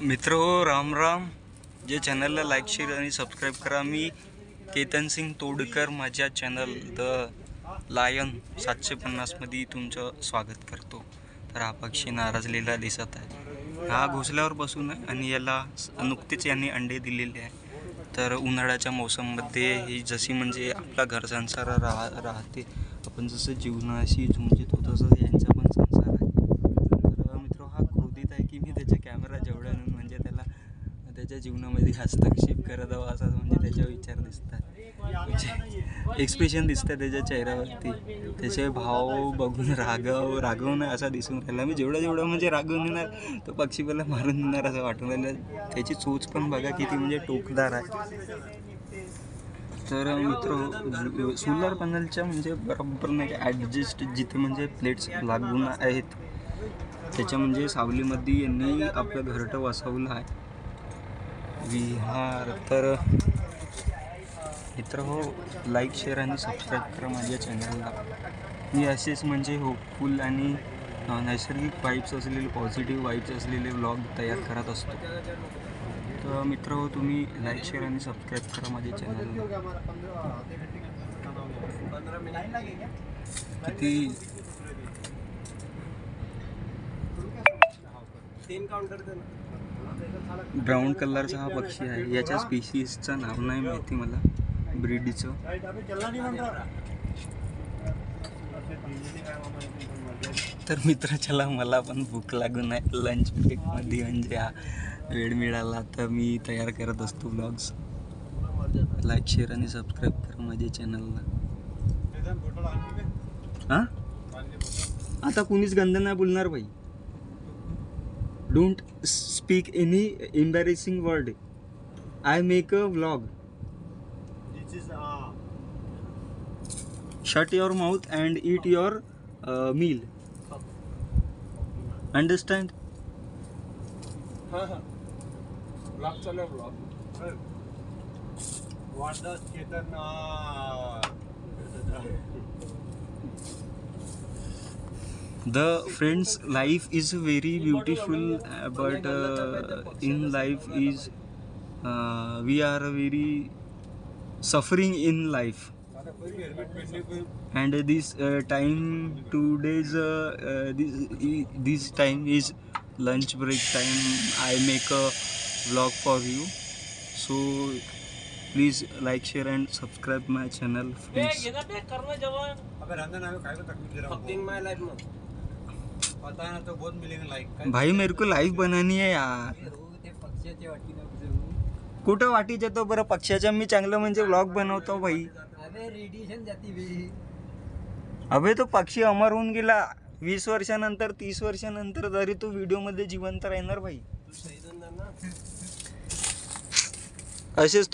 मित्र हो, राम राम. जे चॅनलला लाईक शेअर आणि सबस्क्राईब करा. मी केतन सिंग तोडकर माझ्या चॅनल द लायन 750 मध्ये तुमचं स्वागत करतो. तर हा पक्षी नाराजलेला दिसत आहे. हा घोसल्यावर बसून आहे आणि याला नुकतेच यांनी अंडे दिलेले आहे. तर उन्हाळ्याच्या मोसममध्ये ही जशी म्हणजे आपला घर संसार राहते, आपण जसं जीवनाशी झुंजत होतो तसं यांचा पण संसार आहे. तर मित्र हा क्रोधित आहे की मी त्याच्या कॅमेरा जेवढ्या म्हणजे त्याच्या जीवनामध्ये हस्तक्षेप करत आहो असं म्हणजे त्याचे विचार दिसतात, एक्सप्रेशन दिसतात त्याच्या चेहऱ्यावरती. त्याचे भाव बघून रागवणं असा दिसून राहिला. मी जेवढं म्हणजे रागवून येणार तो पक्षी मला मारून येणार असं वाटून राहिलं. त्याची चोच पण बघा किती म्हणजे टोकदार आहे. तर मित्र सोलर पॅनलच्या म्हणजे बरोबर नाही ॲडजस्ट जिथे म्हणजे प्लेट्स लागून आहेत त्याच्या म्हणजे सावलीमध्ये यांनी आपलं घरटं वसवलं आहे विहार. तर मित्र हो, लाईक शेअर आणि सबस्क्राईब करा माझ्या चॅनलला. मी असेच म्हणजे होपफुल आणि नैसर्गिक वाईब्स असलेले, पॉझिटिव्ह वाईब्स असलेले व्लॉग तयार करत असतो. तर मित्र हो, तुम्ही लाईक शेअर आणि सबस्क्राईब करा माझ्या चॅनलला. किती ब्राऊन कलरचा हा पक्षी आहे. याच्या स्पीशीजचं नाव नाही माहिती मला, ब्रीडचं. तर मित्र चला, मला पण भूक लागून आहे. लंच ब्रेकमध्ये म्हणजे हा वेळ मिळाला तर मी तयार करत असतो व्लॉग्स. लाईक शेअर आणि सबस्क्राईब करा माझ्या चॅनलला. हां, आता कुणीच गंध नाही बोलणार भाई. Don't speak any embarrassing word. I make a vlog. Shut your mouth and eat your meal. Understand? Blog चालू आहे. ब्लॉग वाटत Ketan. The friends life is very beautiful, but in life is we are very suffering in life. And this time today's this time is lunch break time. I make a vlog for you, so please like, share and subscribe my channel, friends. भाई मेरे को live बनानी है यार. कुठं वाटीच येतो बरं पक्ष्याच्या. मी चांगलं म्हणजे व्लॉग बनवतो भाई. अबे तो पक्षी अमर होऊन गेला 20 वर्षानंतर, 30 वर्षानंतर, तरी तो व्हिडिओ मध्ये जिवंत राहणार भाई. असेच